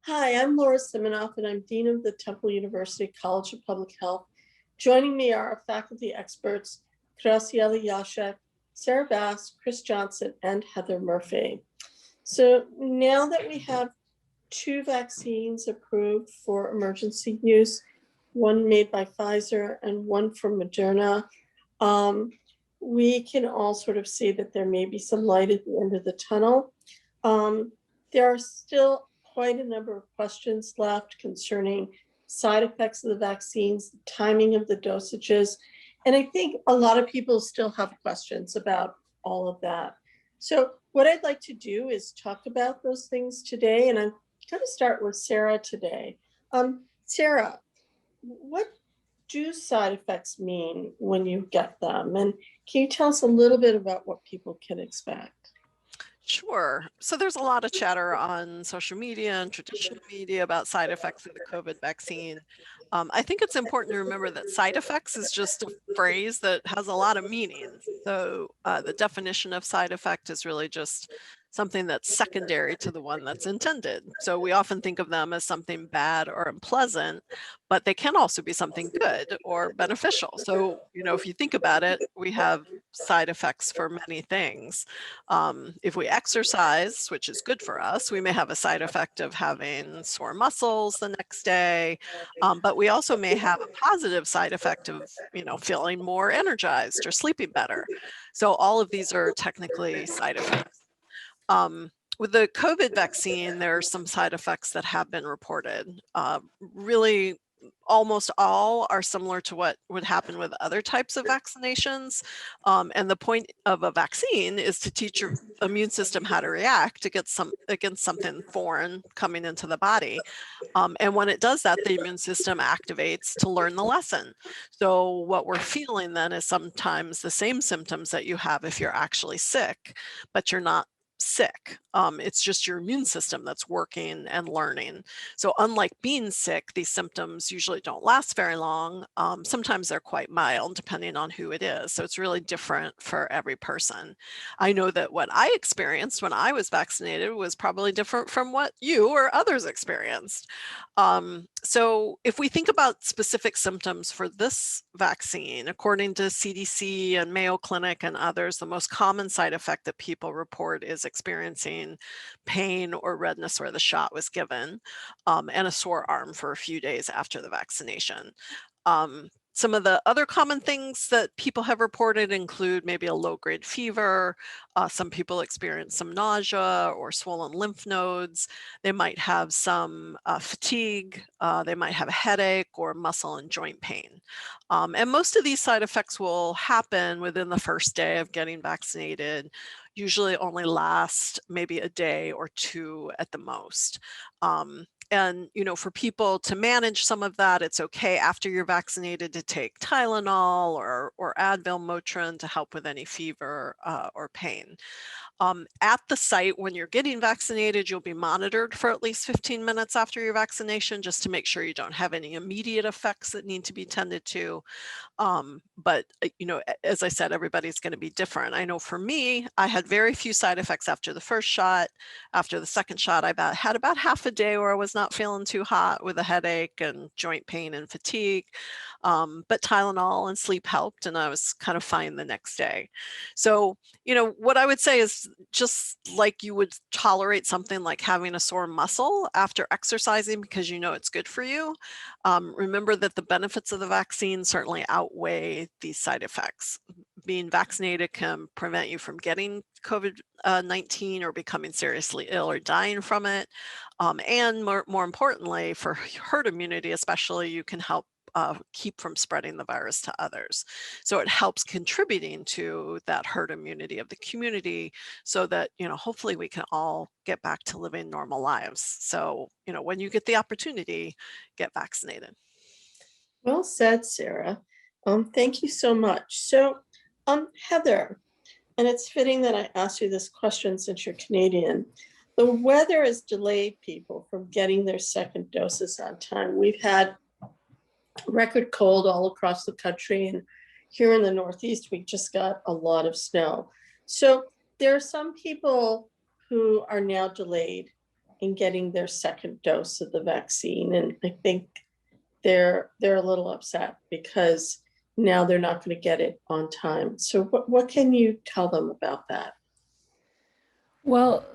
Hi, I'm Laura Siminoff, and I'm Dean of the Temple University College of Public Health. Joining me are our faculty experts, Graciela, Jaschek, Sarah Bass, Krys Johnson, and Heather Murphy. So now that we have 2 vaccines approved for emergency use, one made by Pfizer and one from Moderna, we can all sort of see that there may be some light at the end of the tunnel. There are still quite a number of questions left concerning side effects of the vaccines, the timing of the dosages, and I think a lot of people still have questions about all of that. So what I'd like to do is talk about those things today, and I'm going to start with Sarah today. Sarah, what do side effects mean when you get them? And can you tell us a little bit about what people can expect? Sure. So there's a lot of chatter on social media and traditional media about side effects of the COVID vaccine. I think it's important to remember that side effects is just a phrase that has a lot of meanings. So the definition of side effect is really just something that's secondary to the one that's intended. So we often think of them as something bad or unpleasant, but they can also be something good or beneficial. So, if you think about it, we have side effects for many things. If we exercise, which is good for us, we may have a side effect of having sore muscles the next day, but we also may have a positive side effect of, feeling more energized or sleeping better. So all of these are technically side effects. With the COVID vaccine, there are some side effects that have been reported. Really, almost all are similar to what would happen with other types of vaccinations. And the point of a vaccine is to teach your immune system how to react against something foreign coming into the body. And when it does that, the immune system activates to learn the lesson. So what we're feeling then is sometimes the same symptoms that you have if you're actually sick, but you're not sick. It's just your immune system that's working and learning. So unlike being sick, these symptoms usually don't last very long. Sometimes they're quite mild depending on who it is. So it's really different for every person. I know that what I experienced when I was vaccinated was probably different from what you or others experienced. So if we think about specific symptoms for this vaccine, according to CDC and Mayo Clinic and others, the most common side effect that people report is experiencing pain or redness where the shot was given, and a sore arm for a few days after the vaccination. Some of the other common things that people have reported include maybe a low-grade fever. Some people experience some nausea or swollen lymph nodes. They might have some fatigue. They might have a headache or muscle and joint pain. And most of these side effects will happen within the first day of getting vaccinated, usually only last maybe a day or 2 at the most. And, for people to manage some of that, it's okay after you're vaccinated to take Tylenol or Advil, Motrin to help with any fever or pain. At the site when you're getting vaccinated, you'll be monitored for at least 15 minutes after your vaccination just to make sure you don't have any immediate effects that need to be tended to. But as I said, everybody's going to be different. I know for me, I had very few side effects after the first shot. After the second shot, I had about half a day where I was not feeling too hot with a headache and joint pain and fatigue. But Tylenol and sleep helped, and I was kind of fine the next day. So, what I would say is just like you would tolerate something like having a sore muscle after exercising because it's good for you. Remember that the benefits of the vaccine certainly outweigh these side effects. Being vaccinated can prevent you from getting COVID-19 or becoming seriously ill or dying from it. And more importantly, for herd immunity especially, you can help keep from spreading the virus to others. So it helps contributing to that herd immunity of the community so that, hopefully we can all get back to living normal lives. So, when you get the opportunity, get vaccinated. Well said, Sarah. Thank you so much. So, Heather, and it's fitting that I asked you this question since you're Canadian. The weather has delayed people from getting their second doses on time. We've had record cold all across the country, and here in the Northeast, we just got a lot of snow. So there are some people who are now delayed in getting their second dose of the vaccine. And I think they're a little upset because now they're not going to get it on time. So what can you tell them about that? Well,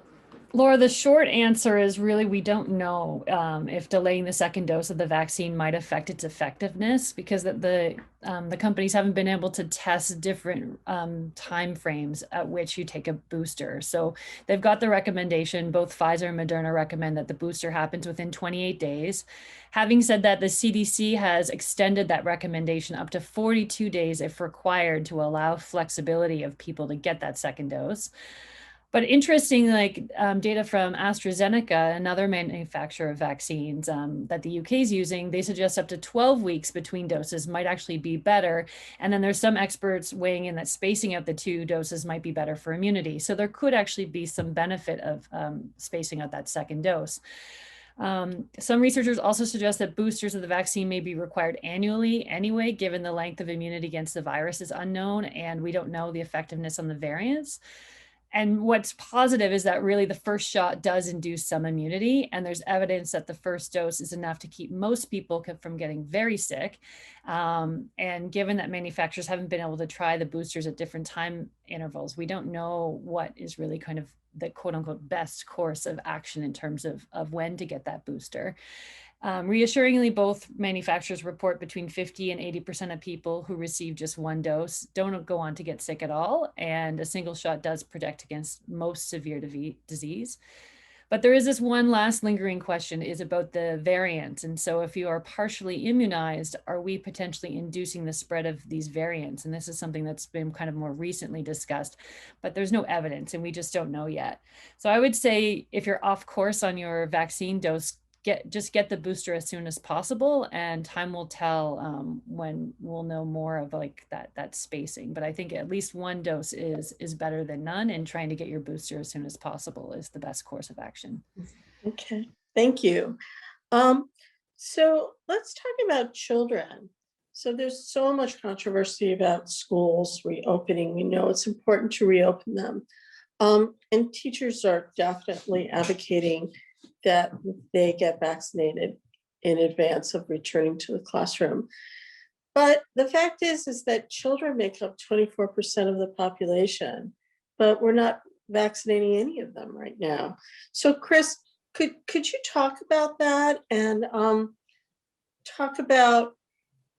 Laura, the short answer is really we don't know if delaying the second dose of the vaccine might affect its effectiveness, because the companies haven't been able to test different time frames at which you take a booster. So they've got the recommendation, both Pfizer and Moderna recommend that the booster happens within 28 days. Having said that, the CDC has extended that recommendation up to 42 days if required to allow flexibility of people to get that second dose. But interesting, data from AstraZeneca, another manufacturer of vaccines that the UK is using, they suggest up to 12 weeks between doses might actually be better. And then there's some experts weighing in that spacing out the two doses might be better for immunity. So there could actually be some benefit of spacing out that second dose. Some researchers also suggest that boosters of the vaccine may be required annually anyway, given the length of immunity against the virus is unknown, and we don't know the effectiveness on the variants. And what's positive is that really the first shot does induce some immunity, and there's evidence that the first dose is enough to keep most people from getting very sick. And given that manufacturers haven't been able to try the boosters at different time intervals, we don't know what is really kind of the quote unquote best course of action in terms of when to get that booster. Reassuringly, both manufacturers report between 50 and 80% of people who receive just one dose don't go on to get sick at all, and a single shot does protect against most severe disease. But there is this one last lingering question, is about the variant. And so if you are partially immunized, are we potentially inducing the spread of these variants? And this is something that's been kind of more recently discussed, but there's no evidence and we just don't know yet. So I would say if you're off course on your vaccine dose, just get the booster as soon as possible, and time will tell when we'll know more of that spacing. But I think at least one dose is better than none, and trying to get your booster as soon as possible is the best course of action. Okay, thank you. So let's talk about children. So there's so much controversy about schools reopening. We know it's important to reopen them. And teachers are definitely advocating that they get vaccinated in advance of returning to the classroom. But the fact is that children make up 24% of the population, but we're not vaccinating any of them right now. So Krys, could you talk about that and talk about,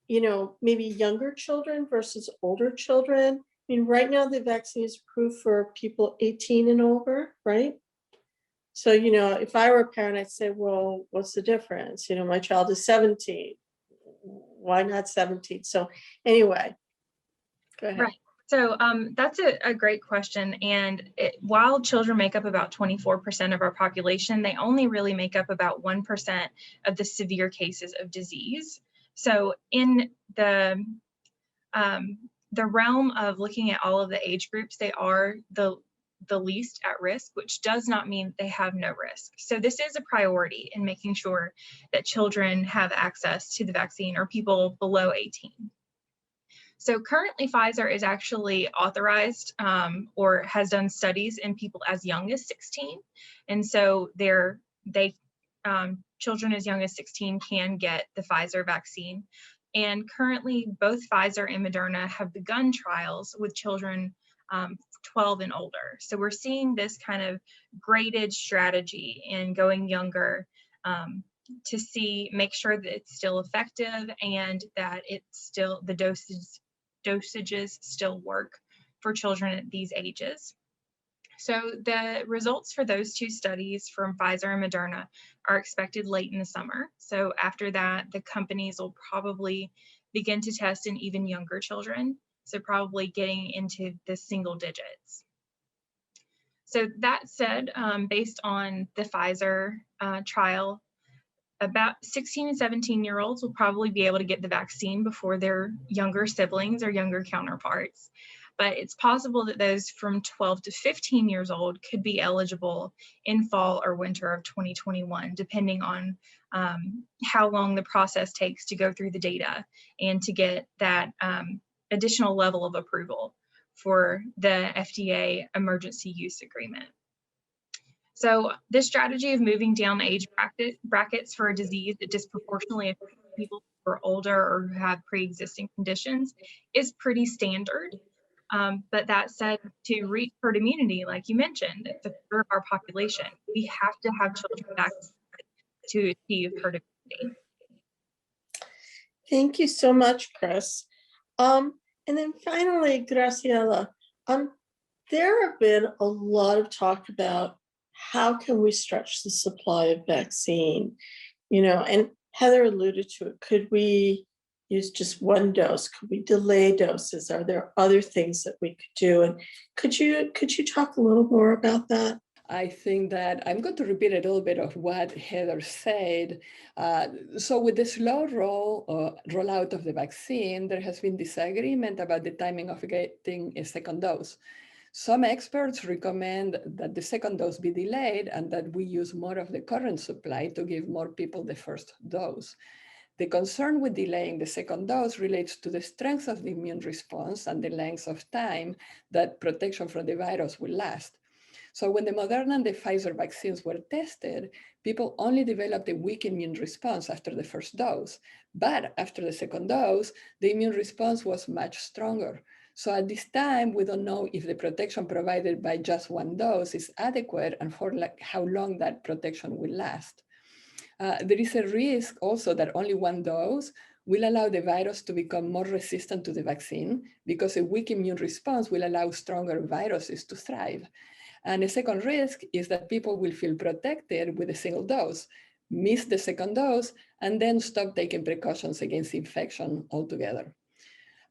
maybe younger children versus older children? I mean, right now the vaccine is approved for people 18 and over, right? So, if I were a parent, I'd say, well, what's the difference? My child is 17. Why not 17? So anyway, go ahead. Right. So that's a great question. And while children make up about 24% of our population, they only really make up about 1% of the severe cases of disease. So in the realm of looking at all of the age groups, they are the least at risk, which does not mean they have no risk. So this is a priority in making sure that children have access to the vaccine, or people below 18. So currently Pfizer is actually authorized or has done studies in people as young as 16. And so children as young as 16 can get the Pfizer vaccine. And currently both Pfizer and Moderna have begun trials with children 12 and older. So we're seeing this kind of graded strategy in going younger to make sure that it's still effective and that the dosages still work for children at these ages. So the results for those two studies from Pfizer and Moderna are expected late in the summer. So after that, the companies will probably begin to test in even younger children. So probably getting into the single digits. So that said, based on the Pfizer trial, about 16 and 17-year-olds will probably be able to get the vaccine before their younger siblings or younger counterparts. But it's possible that those from 12 to 15 years old could be eligible in fall or winter of 2021, depending on how long the process takes to go through the data and to get that additional level of approval for the FDA emergency use agreement. So this strategy of moving down age brackets for a disease that disproportionately affects people who are older or who have pre-existing conditions is pretty standard. But that said, to reach herd immunity, like you mentioned, to third of our population, we have to have children vaccinated to achieve herd immunity. Thank you so much, Krys. And then finally, Graciela, there have been a lot of talk about how can we stretch the supply of vaccine, and Heather alluded to it. Could we use just one dose? Could we delay doses? Are there other things that we could do? And could you talk a little more about that? I think that I'm going to repeat a little bit of what Heather said. So with the slow rollout of the vaccine, there has been disagreement about the timing of getting a second dose. Some experts recommend that the second dose be delayed and that we use more of the current supply to give more people the first dose. The concern with delaying the second dose relates to the strength of the immune response and the length of time that protection from the virus will last. So when the Moderna and the Pfizer vaccines were tested, people only developed a weak immune response after the first dose. But after the second dose, the immune response was much stronger. So at this time, we don't know if the protection provided by just one dose is adequate and for how long that protection will last. There is a risk also that only one dose will allow the virus to become more resistant to the vaccine because a weak immune response will allow stronger viruses to thrive. And a second risk is that people will feel protected with a single dose, miss the second dose, and then stop taking precautions against infection altogether.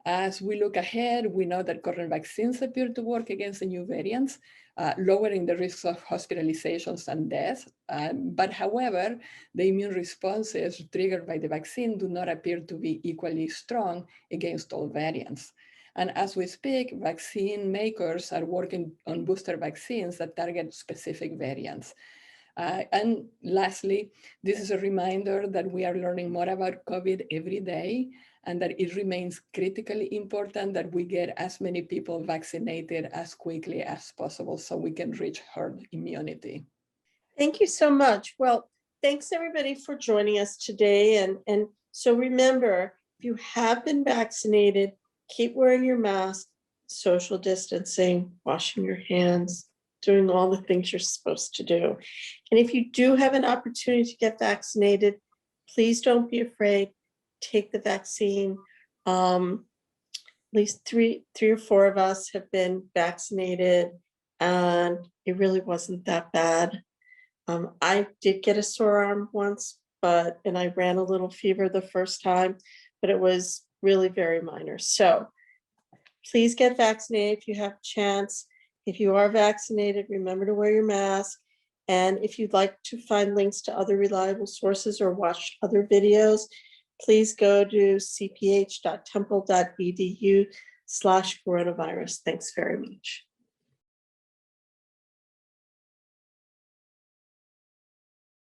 As we look ahead, we know that current vaccines appear to work against the new variants, lowering the risks of hospitalizations and death. But however, the immune responses triggered by the vaccine do not appear to be equally strong against all variants. And as we speak, vaccine makers are working on booster vaccines that target specific variants. And lastly, this is a reminder that we are learning more about COVID every day and that it remains critically important that we get as many people vaccinated as quickly as possible so we can reach herd immunity. Thank you so much. Well, thanks everybody for joining us today. And so remember, if you have been vaccinated, keep wearing your mask, social distancing, washing your hands, doing all the things you're supposed to do. And if you do have an opportunity to get vaccinated, please don't be afraid. Take the vaccine. At least three or four of us have been vaccinated, and it really wasn't that bad. I did get a sore arm once, and I ran a little fever the first time, but it was really very minor. So please get vaccinated if you have a chance. If you are vaccinated, remember to wear your mask. And if you'd like to find links to other reliable sources or watch other videos, please go to cph.temple.edu/coronavirus. Thanks very much.